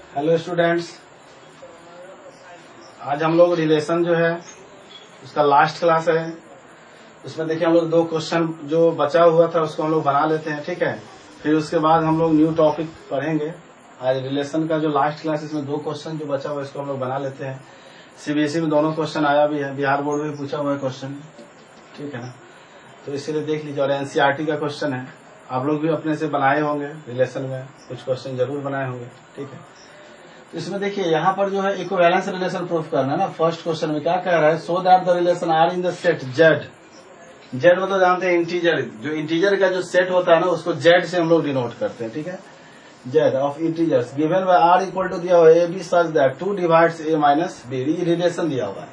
Hello students, आज हम लोग रिलेशन जो है उसका लास्ट क्लास है। उसमें देखिए हम लोग 2 क्वेश्चन जो बचा हुआ था उसको हम लोग बना लेते हैं, ठीक है। फिर उसके बाद हम लोग न्यू टॉपिक पढ़ेंगे। आज रिलेशन का जो लास्ट क्लास इसमें 2 क्वेश्चन जो बचा हुआ है इसको हम लोग बना लेते हैं। सीबीएसई में दोनों क्वेश्चन आया भी है, बिहार बोर्ड में भी पूछा हुआ है क्वेश्चन, ठीक है ना। तो इसीलिए देख लीजिए, और एनसीईआरटी का क्वेश्चन है। आप लोग भी अपने से बनाए होंगे, रिलेशन में कुछ क्वेश्चन जरूर बनाए होंगे, ठीक है। तो इसमें देखिए यहाँ पर जो है इक्विवेलेंस रिलेशन प्रूफ करना है ना। फर्स्ट क्वेश्चन में क्या कह रहा है, so that the relation R in the set Z. Z मतलब जानते हैं इंटीजर, जो इंटीजर का जो सेट होता है ना उसको जेड से हम लोग डिनोट करते हैं, ठीक है। Z of integers given by R equal to दिया हुआ है a b such that 2 divides A minus b. Relation दिया हुआ है।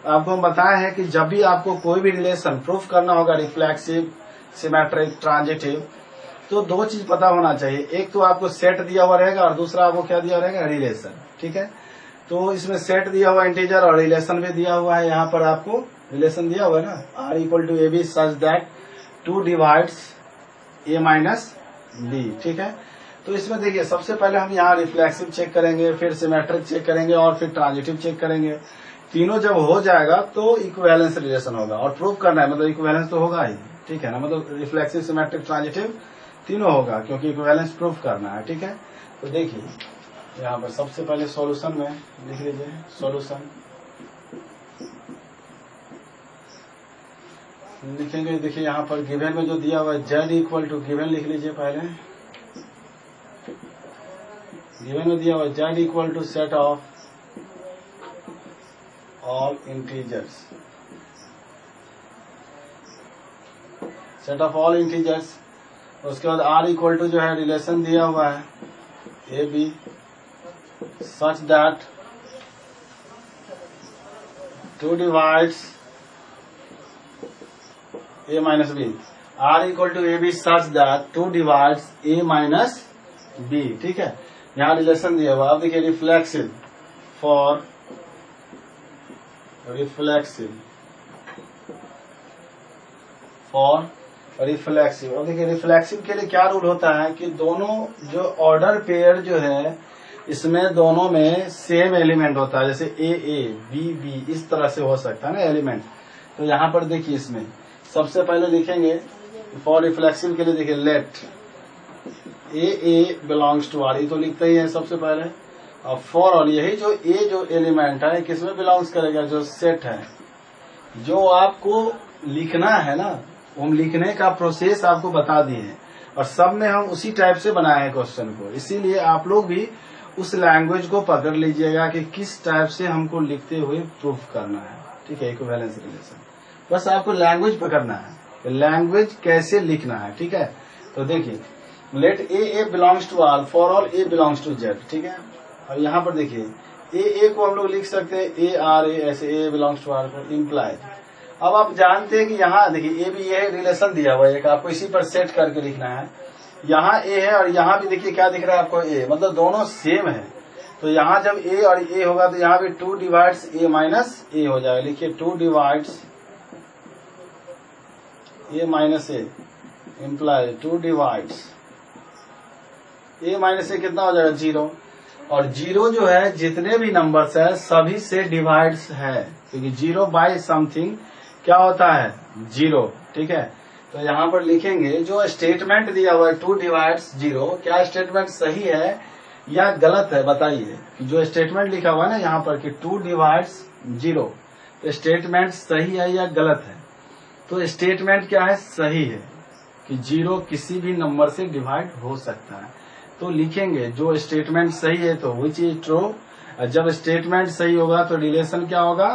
आपको हम बताए हैं कि जब भी आपको कोई भी रिलेशन प्रूफ करना होगा, रिफ्लेक्सिव, सिमेट्रिक, ट्रांजिटिव, तो 2 चीज पता होना चाहिए। एक तो आपको सेट दिया हुआ रहेगा और दूसरा आपको क्या दिया रहेगा, रिलेशन, ठीक है। तो इसमें सेट दिया हुआ इंटीजर और रिलेशन भी दिया हुआ है। यहाँ पर आपको रिलेशन दिया हुआ है ना, R equal to a b such that 2 divides A minus b, ठीक है। तो इसमें देखिए सबसे पहले हम यहाँ रिफ्लेक्सिव चेक करेंगे, फिर सिमेट्रिक चेक करेंगे और फिर ट्रांजिटिव चेक करेंगे। तीनों जब हो जाएगा तो इक्विवेलेंस रिलेशन होगा, और प्रूव करना है मतलब इक्विवेलेंस तो होगा ही, ठीक है ना। मतलब रिफ्लेक्सिव, सिमेट्रिक, ट्रांजिटिव तीनों होगा, क्योंकि इक्विवेलेंस प्रूफ करना है, ठीक है। तो देखिए यहाँ पर सबसे पहले सॉल्यूशन में लिख लीजिए, सॉल्यूशन लिखेंगे। देखिए यहाँ पर गिवन में जो दिया हुआ है जेड इक्वल टू, गिवन लिख लीजिए पहले। गिवन में दिया हुआ है Z equal to set of all integers, set of all integers. उसके बाद आर इक्वल टू जो है रिलेशन दिया हुआ है a b such that 2 divides A minus b. R equal to a b such that 2 divides A minus b, ठीक है। यहाँ रिलेशन दिया हुआ। अब देखिए reflexive, for reflexive, for reflexive. और देखिए रिफ्लेक्सिव के लिए क्या रूल होता है कि दोनों जो ऑर्डर पेयर जो है इसमें दोनों में सेम एलिमेंट होता है। जैसे ए ए, बी बी, इस तरह से हो सकता है ना एलिमेंट। तो यहाँ पर देखिए इसमें सबसे पहले लिखेंगे फॉर रिफ्लेक्सिव के लिए, देखिए let a a belongs to R, ये तो लिखते ही है सबसे पहले। और फॉर ऑल, यही जो ए जो एलिमेंट है किसमें बिलोंग्स करेगा, जो सेट है। जो आपको लिखना है ना, हम लिखने का प्रोसेस आपको बता दिए हैं, और सब में हम उसी टाइप से बनाए हैं क्वेश्चन को। इसीलिए आप लोग भी उस लैंग्वेज को पकड़ लीजिएगा कि किस टाइप से हमको लिखते हुए प्रूफ करना है, ठीक है। इक्विवेलेंस रिलेशन बस आपको लैंग्वेज पकड़ना है, लैंग्वेज कैसे लिखना है, ठीक है। तो देखिए let a a belongs to R, for all a belongs to Z, ठीक है। और यहाँ पर देखिए ए ए को हम लोग लिख सकते हैं ए आर ए, ऐसे ए बिलोंग्स टू आर को इम्प्लाइड। अब आप जानते हैं कि यहाँ देखिए ए भी ये रिलेशन दिया हुआ है एक, आपको इसी पर सेट करके लिखना है। यहाँ ए है और यहाँ भी देखिए क्या दिख रहा है आपको, ए, मतलब दोनों सेम है। तो यहाँ जब ए और ए होगा तो यहाँ भी 2 डिवाइड्स ए माइनस ए हो जाएगा। लिखिए 2 डिवाइड्स ए माइनस ए इम्प्लाई 2 डिवाइड्स ए माइनस ए कितना हो जाएगा, 0। और 0 जो है जितने भी नंबर्स है सभी से डिवाइड्स है, क्योंकि 0 बाय समथिंग क्या होता है, 0, ठीक है। तो यहाँ पर लिखेंगे जो स्टेटमेंट दिया हुआ है 2 डिवाइड्स 0, क्या स्टेटमेंट सही है या गलत है, बताइए। जो स्टेटमेंट लिखा हुआ है ना यहाँ पर कि 2 डिवाइड्स 0, तो स्टेटमेंट सही है या गलत है। तो स्टेटमेंट क्या है, सही है, कि 0 किसी भी नंबर से डिवाइड हो सकता है। तो लिखेंगे जो स्टेटमेंट सही है तो विच इज ट्रू। जब स्टेटमेंट सही होगा तो रिलेशन क्या होगा,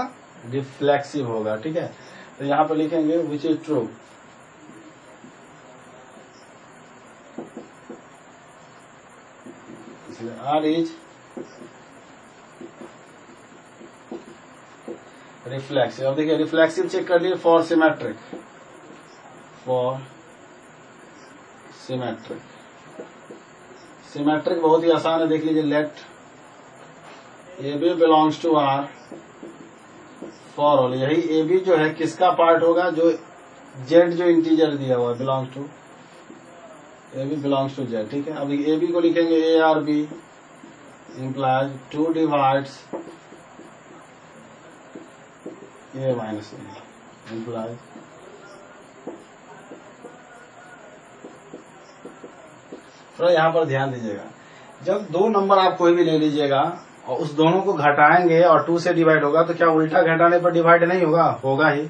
रिफ्लेक्सिव होगा, ठीक है। तो यहाँ पर लिखेंगे which is true. R is reflexive. अब देखिए रिफ्लेक्सिव चेक कर लिए for symmetric, for symmetric. Symmetric बहुत ही आसान है, देख लीजिए let A B belongs to R for all. यही ए बी जो है किसका पार्ट होगा, जो जेड जो इंटीजर दिया हुआ है belongs to a B belongs to Z, ठीक है। अब ए बी को लिखेंगे a R b implies 2 divides a minus b implies थोड़ा यहाँ पर ध्यान दीजिएगा, जब दो नंबर आप कोई भी ले लीजिएगा और उस दोनों को घटाएंगे और 2 से डिवाइड होगा तो क्या उल्टा घटाने पर डिवाइड नहीं होगा? होगा ही।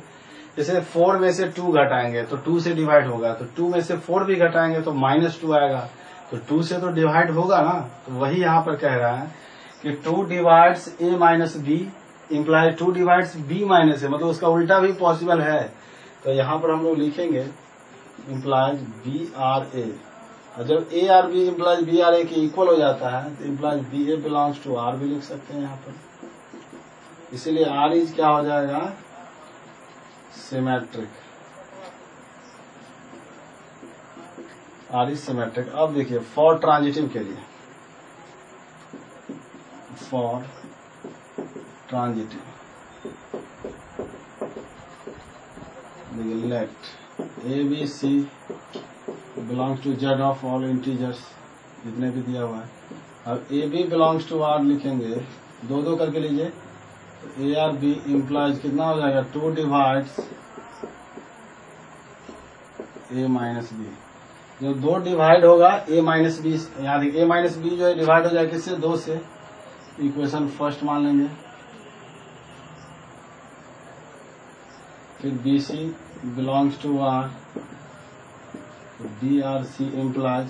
जैसे 4 में से 2 घटाएंगे तो 2 से डिवाइड होगा, तो 2 में से 4 भी घटाएंगे तो -2 आएगा, तो 2 से तो डिवाइड होगा ना। तो वही यहाँ पर कह रहा है कि 2 divides a minus B imply 2 divides b minus A, मतलब उसका उल्टा भी पॉसिबल है। तो यहाँ पर हम लोग लिखेंगे इम्प्लाइज बी आर ए, और जब A R B implies B R A के इक्वल हो जाता है तो implies B A belongs to R भी लिख सकते हैं यहाँ पर। इसीलिए आर इज क्या हो जाएगा? सिमेट्रिक। R is symmetric. अब देखिए फॉर ट्रांजिटिव के लिए, for transitive let A b C belongs to Z of all integers, जितने भी दिया हुआ है। अब a B belongs to R लिखेंगे, दो दो करके लीजिए, तो ए आर बी इम्प्लाइज कितना हो जाएगा? 2 डिवाइड्स ए माइनस बी। जो 2 डिवाइड होगा ए माइनस बी, यहाँ देखिए ए माइनस बी जो है डिवाइड हो जाएगा किससे? 2 से। इक्वेशन फर्स्ट मान लेंगे। फिर B C belongs to R, B R C implies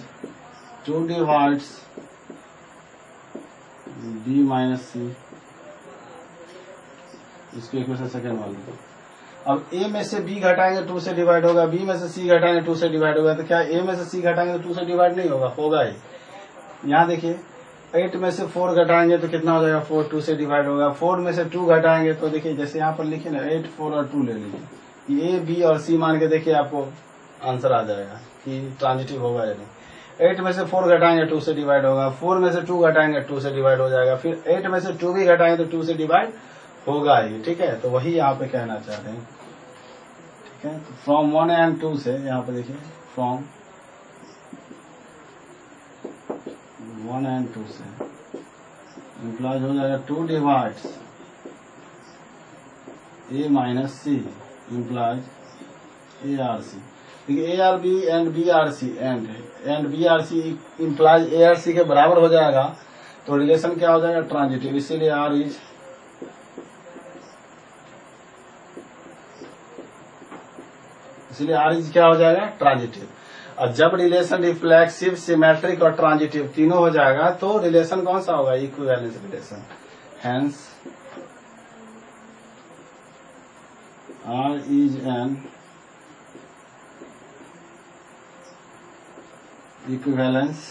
2 divides B minus C, इसको इक्वेशन सेकेंड मान लेंगे। अब a में से b घटाएंगे 2 से डिवाइड होगा, b में से c घटाएंगे 2 से डिवाइड होगा, तो क्या a में से c घटाएंगे तो 2 से डिवाइड नहीं होगा? होगा ही। यहाँ देखिए 8 में से 4 घटाएंगे तो कितना हो जाएगा? 4 2 से डिवाइड होगा। 4 में से 2 घटाएंगे तो देखिए जैसे यहाँ पर लिखे ना 8 4 और 2 ले लीजिए, a b और c मान के देखिए आपको आंसर आ जाएगा कि ट्रांजिटिव होगा या नहीं। 8 में से 4 घटाएंगे 2 से डिवाइड होगा, 4 में से 2 घटाएंगे 2 से डिवाइड हो जाएगा, फिर 8 में से 2 भी घटाएंगे तो 2 से डिवाइड होगा ही। ठीक है, तो वही यहाँ पे कहना चाहते हैं। ठीक है, तो फ्रॉम 1 एंड 2 से यहाँ पे देखिए फ्रॉम 1 एंड 2 से इम्प्लाइज हो जाएगा 2 divides A minus C implies A R C. देखिए A R B and B R C and B R C implies A R C के बराबर हो जाएगा, तो रिलेशन क्या हो जाएगा? ट्रांजिटिव। इसीलिए आर इज क्या हो जाएगा? ट्रांजिटिव। और जब रिलेशन रिफ्लेक्सिव, सिमेट्रिक और ट्रांजिटिव तीनों हो जाएगा तो रिलेशन कौन सा होगा? Equivalence relation. Hence R is an equivalence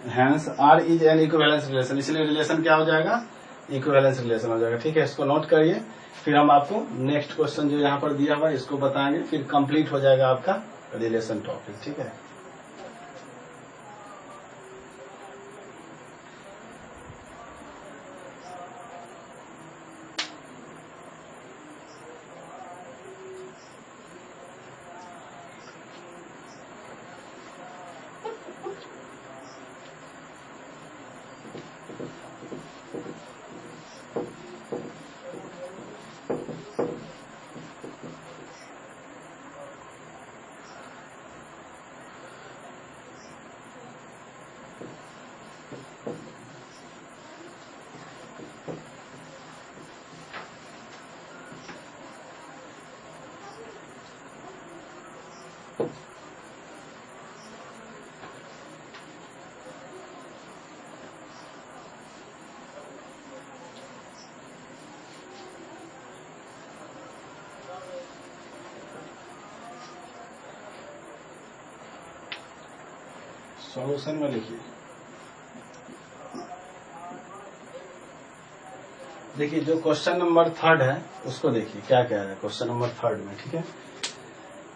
hence R is an equivalence relation. इसलिए रिलेशन क्या हो जाएगा? इक्विवेलेंस रिलेशन हो जाएगा। ठीक है, इसको नोट करिए, फिर हम आपको नेक्स्ट क्वेश्चन जो यहाँ पर दिया हुआ है इसको बताएंगे, फिर कंप्लीट हो जाएगा आपका रिलेशन टॉपिक। ठीक है, सॉल्यूशन में लिखिए। देखिए जो क्वेश्चन नंबर 3 है उसको देखिए क्या कह रहा है क्वेश्चन नंबर 3 में। ठीक है,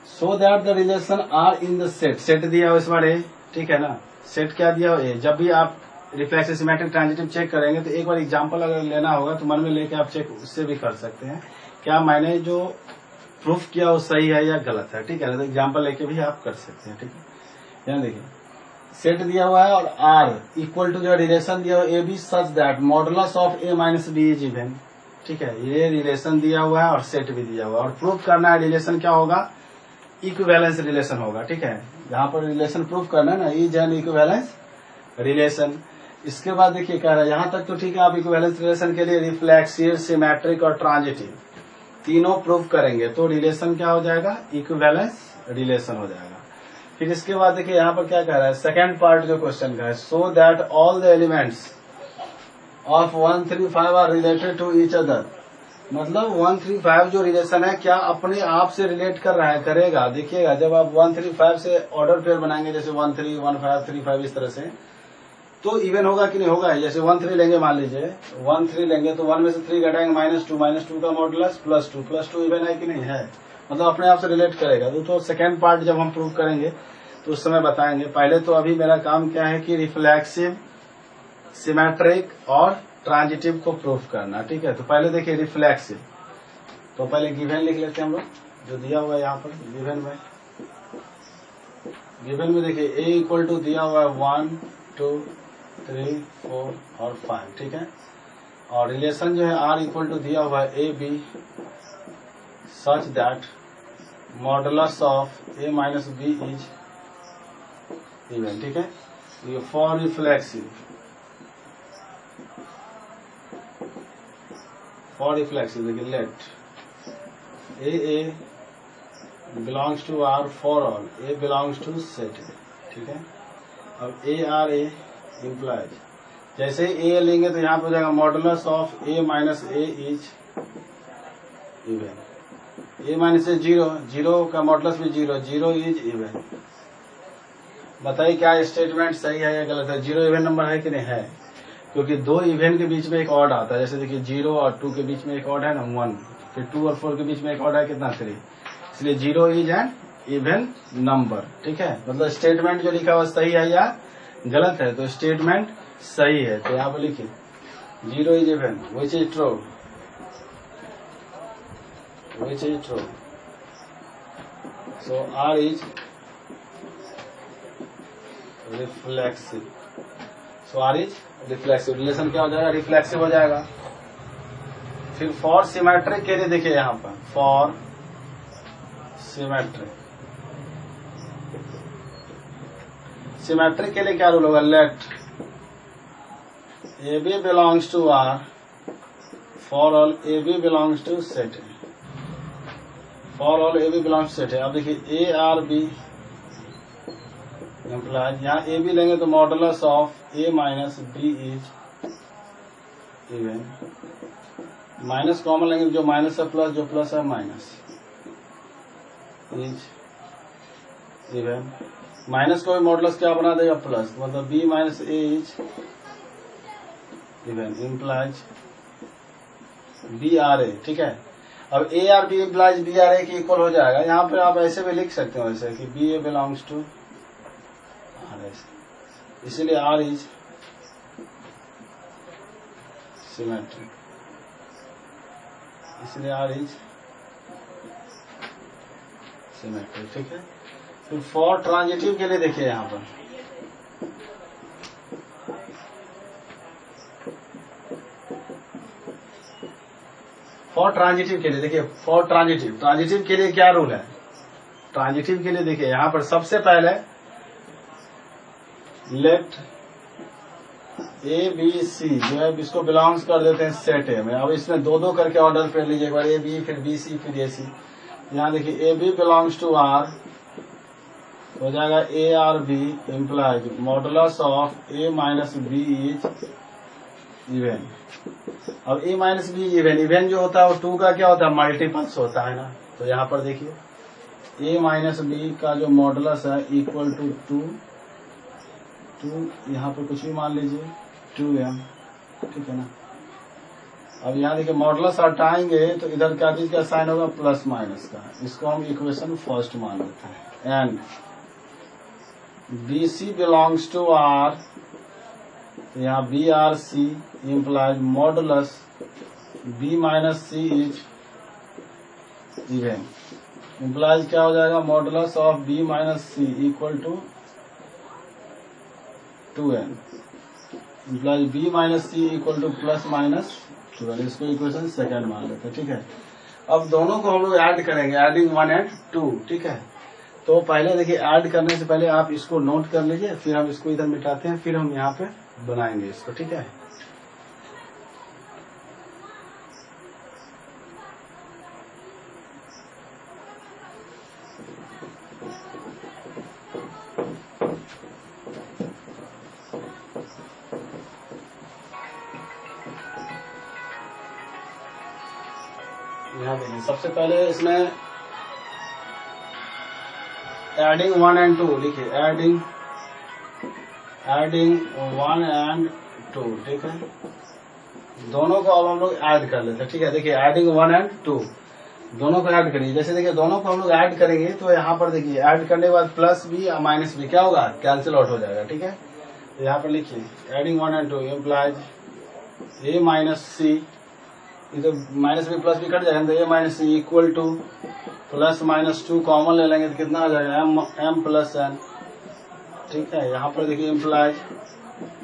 so that the relation R in the set, set दिया हो इस बार ए। ठीक है ना, सेट क्या दिया हो? ए। जब भी आप रिफ्लेक्सिव, सिमेट्रिक, ट्रांजिटिव चेक करेंगे तो एक बार एग्जांपल अगर लेना होगा तो मन में लेके आप चेक उससे भी कर सकते हैं क्या मैंने जो प्रूफ किया वो सही है या गलत है। ठीक है ना, तो एग्जाम्पल लेके भी आप कर सकते हैं। ठीक है, यहाँ देखिए सेट दिया हुआ है और आर इक्वल टू जो रिलेशन दिया हुआ a b such that modulus of A minus b is even. ठीक है, ये रिलेशन दिया हुआ है और सेट भी दिया हुआ है और प्रूफ करना है रिलेशन क्या होगा, इक्विवेलेंस रिलेशन होगा। ठीक है, यहाँ पर रिलेशन प्रूफ करना है ना, इज एन इक्विवेलेंस रिलेशन। इसके बाद देखिए कह रहा है यहाँ तक तो ठीक है, आप इक्विवेलेंस रिलेशन के लिए रिफ्लेक्सिव, सिमेट्रिक और ट्रांजिटिव तीनों प्रूफ करेंगे तो रिलेशन क्या हो जाएगा, इक्विवेलेंस रिलेशन हो जाएगा। फिर इसके बाद देखिए यहाँ पर क्या कह रहा है, सेकेंड पार्ट जो क्वेश्चन का है, so that all the elements of 135 are related to each other. मतलब 135 जो रिलेशन है क्या अपने आप से रिलेट कर रहा है, करेगा। देखिएगा जब आप 135 से ऑर्डर पेयर बनाएंगे जैसे 1 3 1 5 3 5 इस तरह से, तो इवन होगा कि नहीं होगा। जैसे 1 3 लेंगे, मान लीजिए 1 3 लेंगे तो 1 में से 3 घटाएंगे -2 का मॉडुलस +2 इवन है कि नहीं है, मतलब अपने आप से रिलेट करेगा। तो सेकेंड पार्ट जब हम प्रूव करेंगे तो उस समय बताएंगे। पहले तो अभी मेरा काम क्या है कि रिफ्लेक्सिव, सिमेट्रिक और ट्रांजिटिव को प्रूफ करना। ठीक है, तो पहले देखिए रिफ्लेक्सिव, तो पहले गिवन लिख लेते हैं हम लोग जो दिया हुआ है यहाँ पर गिवन में देखिए ए इक्वल टू दिया हुआ है 1 2 3 4 और 5। ठीक है, और रिलेशन जो है आर इक्वल टू दिया हुआ है a b such that modulus of A minus b is even. ठीक है, ये फॉर रिफ्लेक्सिव, देखिए let a belongs to R for all a belongs to set. ठीक है, अब ए आर ए इम्प्लाइज, जैसे ए लेंगे तो यहाँ पे हो जाएगा modulus of A minus A is even. A minus A 0 का मॉडुलस भी 0 इज इवन। बताइए क्या स्टेटमेंट सही है या गलत है, 0 इवन नंबर है कि नहीं है, क्योंकि 2 इवन के बीच में एक ऑड आता है। जैसे देखिए 0 और 2 के बीच में एक ऑड है ना 1, फिर 2 और 4 के बीच में एक ऑड है कितना 3, इसलिए 0 इज एन इवन नंबर। ठीक है, मतलब स्टेटमेंट जो लिखा हुआ सही है या गलत है, तो स्टेटमेंट सही है तो यहाँ पर लिखिए 0 is even which is true, so R is reflexive, relation क्या हो जाएगा, रिफ्लेक्सिव हो जाएगा। फिर फॉर सिमेट्रिक के लिए देखिए यहाँ पर फॉर सिमेट्रिक के लिए क्या रूल होगा, let A B belongs to R for all A B belongs to set है, for all A B belongs to set है। अब देखिए ए आर बी इम्प्लाइज, यहाँ ए बी लेंगे तो modulus of A minus b is even, minus common लेंगे जो minus है प्लस, जो प्लस है माइनस इज इवन। माइनस को भी मॉडुलस क्या बना देगा प्लस, मतलब B minus A is even implies B R A. ठीक है, अब A R B implies B R A के इक्वल हो जाएगा। यहाँ पे आप ऐसे भी लिख सकते हो ऐसे कि b A belongs to R, इसीलिए आर इज सिमेट्रिक, इसलिए आर इज सिमेट्रिक। ठीक है, फिर फॉर ट्रांजिटिव के लिए देखिए यहाँ पर फॉर ट्रांजिटिव के लिए देखिए, फॉर ट्रांजिटिव के लिए क्या रूल है, ट्रांजिटिव के लिए देखिए यहाँ पर सबसे पहले लेट ए बी सी जो है इसको बिलोंग्स कर देते हैं सेट ए में। अब इसमें 2 करके ऑर्डर कर लीजिए, एक बार ए बी फिर बी सी फिर ए सी। यहाँ देखिए a B belongs to R हो जाएगा a R B implies modulus of A minus b is even. अब ए माइनस बी इवन जो होता है वो 2 का क्या होता है, मल्टीपल्स होता है ना। तो यहाँ पर देखिए ए माइनस बी का जो मॉडुलस है इक्वल टू 2 यहाँ पर कुछ भी मान लीजिए 2m। ठीक है ना, अब यहाँ देखिए मॉडुलस हटाएंगे तो इधर क्या चीज का साइन होगा, प्लस माइनस का। इसको हम इक्वेशन फर्स्ट मान लेते हैं। And B C belongs to R, यहाँ B R C implies modulus B minus C is even. Implies क्या हो जाएगा, modulus of B minus C equal to 2n implies b minus C equal to plus minus 2n। इसको equation second मान लेते हैं, ठीक है। अब दोनों को हम लोग ऐड करेंगे, एडिंग 1 and 2, ठीक है। तो पहले देखिए ऐड करने से पहले आप इसको नोट कर लीजिए, फिर हम इसको इधर मिटाते हैं, फिर हम यहाँ पे बनाएंगे इसको, ठीक है। यहाँ देखिए सबसे पहले इसमें एडिंग 1 and 2 लिखिए, एडिंग 1 and 2, ठीक है। दोनों को अब हम लोग ऐड कर लेते हैं, ठीक है। देखिए एडिंग 1 and 2 दोनों को ऐड करिए। जैसे देखिए दोनों को हम लोग ऐड करेंगे तो यहाँ पर देखिए ऐड करने के बाद प्लस बी और माइनस बी क्या होगा, कैंसिल आउट हो जाएगा, ठीक है। तो यहाँ पर लिखिए adding 1 and 2 implies A minus C, इधर minus B plus B cut जाएगा, तो A minus C equal to plus minus 2 common ले लेंगे तो कितना आ जाएगा, m प्लस n, ठीक है। यहाँ पर देखिए इम्प्लाइज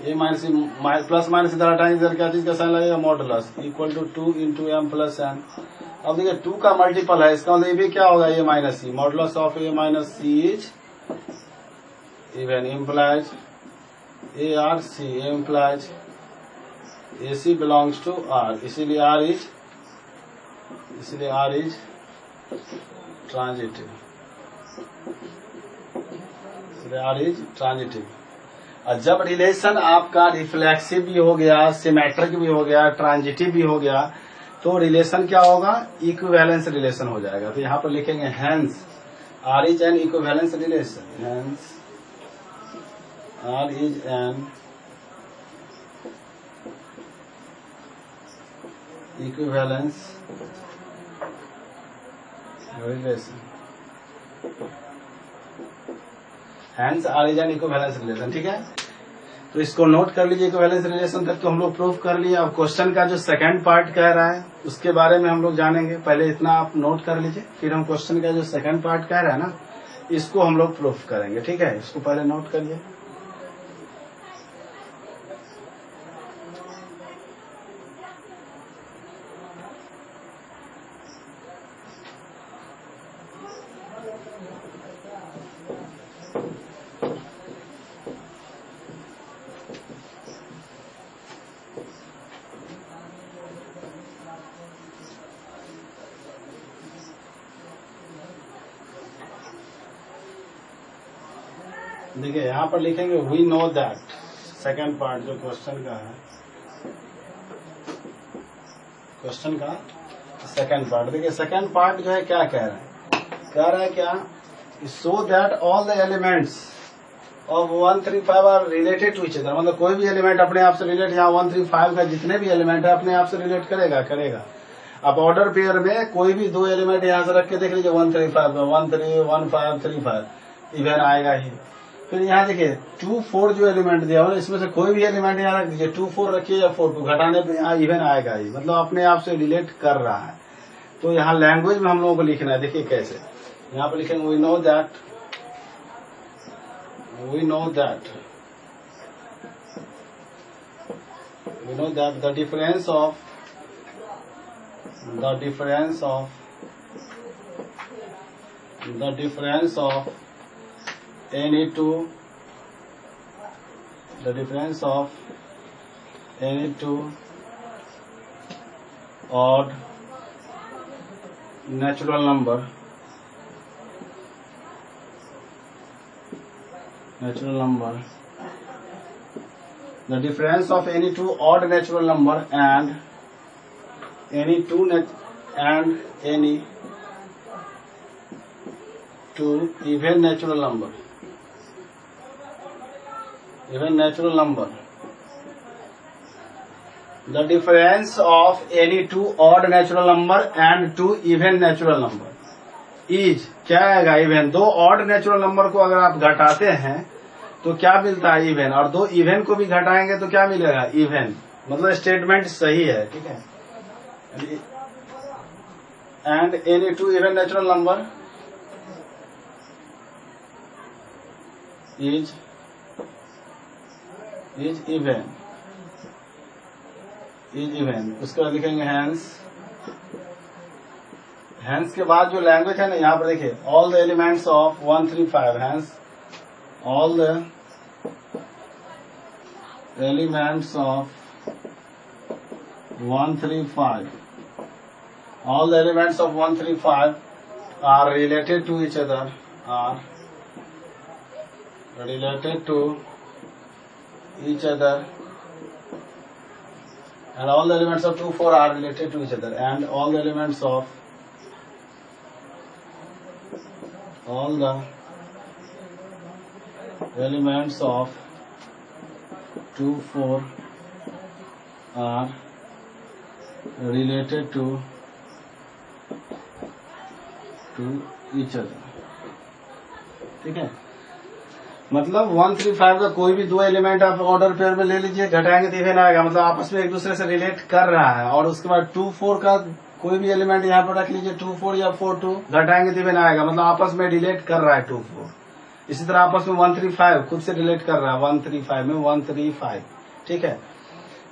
ए माइनस सी प्लस माइनस इधर हटाएंगे, इधर क्या चीज का साइन लगेगा, modulus equal to 2 into m plus n। अब देखिए 2 का मल्टीपल है, इसका मतलब ये भी क्या होगा, A minus C, modulus of A minus C is even, implies A R C, implies A C belongs to R, इसीलिए आर इज ट्रांजिटिव, और जब रिलेशन आपका रिफ्लेक्सिव भी हो गया, सिमेट्रिक भी हो गया, ट्रांजिटिव भी हो गया, तो रिलेशन क्या होगा, इक्विवेलेंस रिलेशन हो जाएगा। तो यहाँ पर लिखेंगे hence R is an equivalence relation, hence R is an equivalence relation, hence R is an equivalence relation, ठीक है। तो इसको नोट कर लीजिए, इक्विवेलेंस रिलेशन तक तो हम लोग प्रूव कर लिए। अब क्वेश्चन का जो सेकंड पार्ट कह रहा है उसके बारे में हम लोग जानेंगे। पहले इतना आप नोट कर लीजिए, फिर हम क्वेश्चन का जो सेकंड पार्ट कह रहा है ना, इसको हम लोग प्रूफ करेंगे, ठीक है। इसको पहले नोट करिए। देखिए यहाँ पर लिखेंगे we know that, second part जो क्वेश्चन का है, क्वेश्चन का सेकंड पार्ट। देखिए सेकंड पार्ट जो है क्या कह रहा है क्या, so that all the elements of 135 are related to each other, मतलब कोई भी एलिमेंट अपने आप से रिलेट, यहाँ 135 का जितने भी एलिमेंट है अपने आप से रिलेट करेगा। अब ऑर्डर पेयर में कोई भी दो एलिमेंट यहाँ से रख के देख लीजिए, 135 में 13, 15, 35 इवन आएगा ही। फिर यहाँ देखिए 2, 4 जो एलिमेंट दिया हुआ, इसमें से कोई भी एलिमेंट यहाँ रख दीजिए, 2, 4 रखिए या 4, 2 घटाने पे यहाँ इवन आएगा ही, मतलब अपने आप से रिलेट कर रहा है। तो यहाँ लैंग्वेज में हम लोगों को लिखना है, देखिए कैसे, यहाँ पे लिखेंगे we know that the difference of any two odd natural number the difference of any two odd natural number and any two even natural number the difference of any two odd natural number and two even natural number is क्या आएगा, even. दो odd natural number को अगर आप घटाते हैं तो क्या मिलता है, इवन, और दो इवन को भी घटाएंगे तो क्या मिलेगा, इवन। मतलब स्टेटमेंट सही है, ठीक है। And any two even natural number is is even, is even. उसके बाद लिखेंगे हैंस। हैंस के बाद जो लैंग्वेज है ना, यहाँ पर देखिए all the elements of 135, hence all the elements of 135, all the elements of 135 are related to each other, are related to each other, and all the elements of 24 are related to each other, and all the elements of all the elements of 24 are related to each other। ठीक है, मतलब 135 का कोई भी दो element आप order pair में ले लीजिए, घटाएंगे तो इवन आएगा, मतलब आपस में एक दूसरे से रिलेट कर रहा है। और उसके बाद 24 का कोई भी एलिमेंट यहाँ पर रख लीजिए, 24 या 42, घटाएंगे तो इवन आएगा, मतलब आपस में रिलेट कर रहा है 24। इसी तरह आपस में 135 खुद से रिलेट कर रहा है 135 में 135। ठीक है,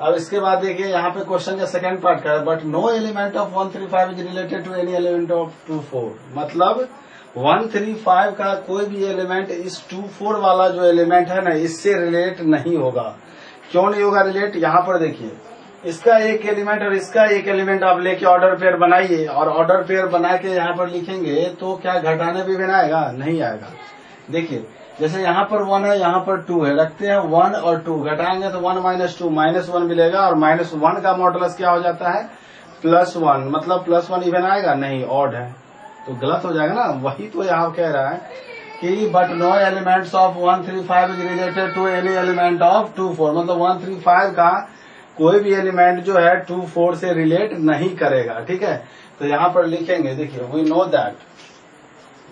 अब इसके बाद देखिए यहाँ पे क्वेश्चन का सेकंड पार्ट का है, but no element of 135 is related to any element of 24। मतलब 135 का कोई भी एलिमेंट इस 24 वाला जो एलिमेंट है ना, इससे रिलेट नहीं होगा। क्यों नहीं होगा रिलेट? यहाँ पर देखिए, इसका एक एलिमेंट और इसका एक एलिमेंट आप लेके ऑर्डर पेयर बनाइए, और ऑर्डर पेयर बना के यहाँ पर लिखेंगे तो क्या घटाने भी बनाएगा? नहीं आएगा। देखिए जैसे यहाँ पर 1 है, यहाँ पर 2 है, रखते हैं 1 और 2, घटाएंगे तो 1 - 2 -1 मिलेगा, और -1 का मॉडुलस क्या हो जाता है? +1। मतलब +1 इवन आएगा? नहीं, ऑड है, तो गलत हो जाएगा ना। वही तो यहाँ कह रहा है कि but no elements of 135 is related to any element of 24। मतलब 135 का कोई भी एलिमेंट जो है 24 से रिलेट नहीं करेगा। ठीक है, तो यहाँ पर लिखेंगे, देखिए वी नो दैट,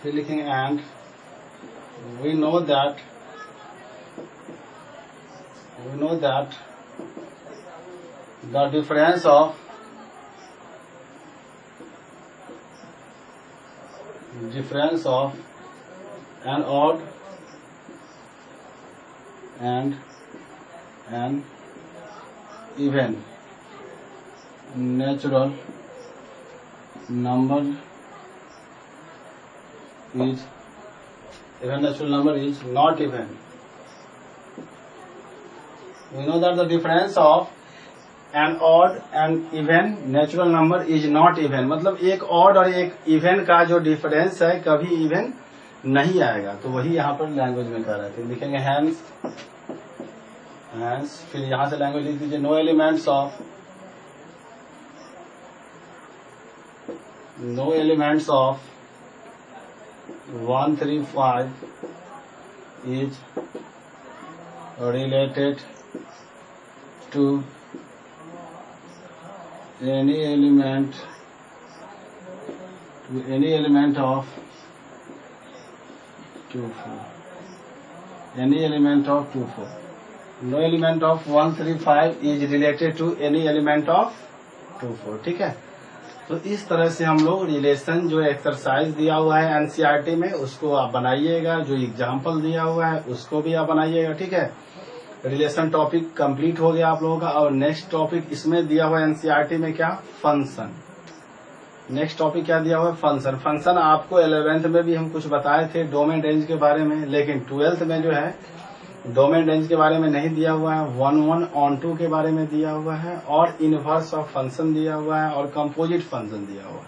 फिर लिखेंगे and we know that the difference of an odd and an even natural number is not even. We know that the difference of an odd and even natural number is not even। मतलब एक odd और एक even का जो difference है कभी even नहीं आएगा। तो वही यहाँ पर लैंग्वेज में कह रहे थे। लिखेंगे hence, फिर यहाँ से लैंग्वेज लिख दीजिए no elements of 135 is related to any element of 24. Any element of 24. No element of 135 is related to any element of 24। ठीक है, तो इस तरह से हम लोग रिलेशन जो एक्सरसाइज दिया हुआ है एनसीईआरटी में उसको आप बनाइएगा, जो एग्जाम्पल दिया हुआ है उसको भी आप बनाइएगा। ठीक है, रिलेशन टॉपिक कंप्लीट हो गया आप लोगों का। और नेक्स्ट टॉपिक इसमें दिया हुआ है एनसीईआरटी में क्या? फंक्शन। नेक्स्ट टॉपिक क्या दिया हुआ है? फंक्शन। फंक्शन आपको 11th में भी हम कुछ बताए थे डोमेन रेंज के बारे में, लेकिन 12th में जो है डोमेन रेंज के बारे में नहीं दिया हुआ है, 1 on 2 के बारे में दिया हुआ है, और इनवर्स ऑफ फंक्शन दिया हुआ है, और कंपोजिट फंक्शन दिया हुआ है।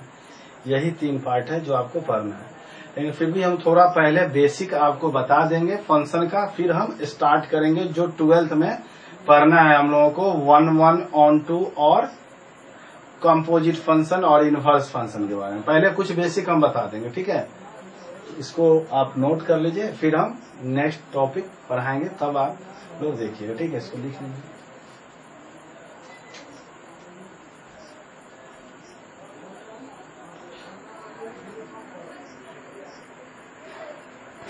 यही 3 पार्ट है जो आपको पढ़ना है। लेकिन फिर भी हम थोड़ा पहले बेसिक आपको बता देंगे फंक्शन का, फिर हम स्टार्ट करेंगे जो 12th में पढ़ना है हम लोगों को 1 on 2 और कंपोजिट फंक्शन और इनवर्स फंक्शन के बारे में। पहले कुछ बेसिक हम बता देंगे। ठीक है, इसको आप नोट कर लीजिए, फिर हम नेक्स्ट टॉपिक पढ़ाएंगे, तब आप लोग देखिएगा। ठीक है, इसको लिख लीजिए।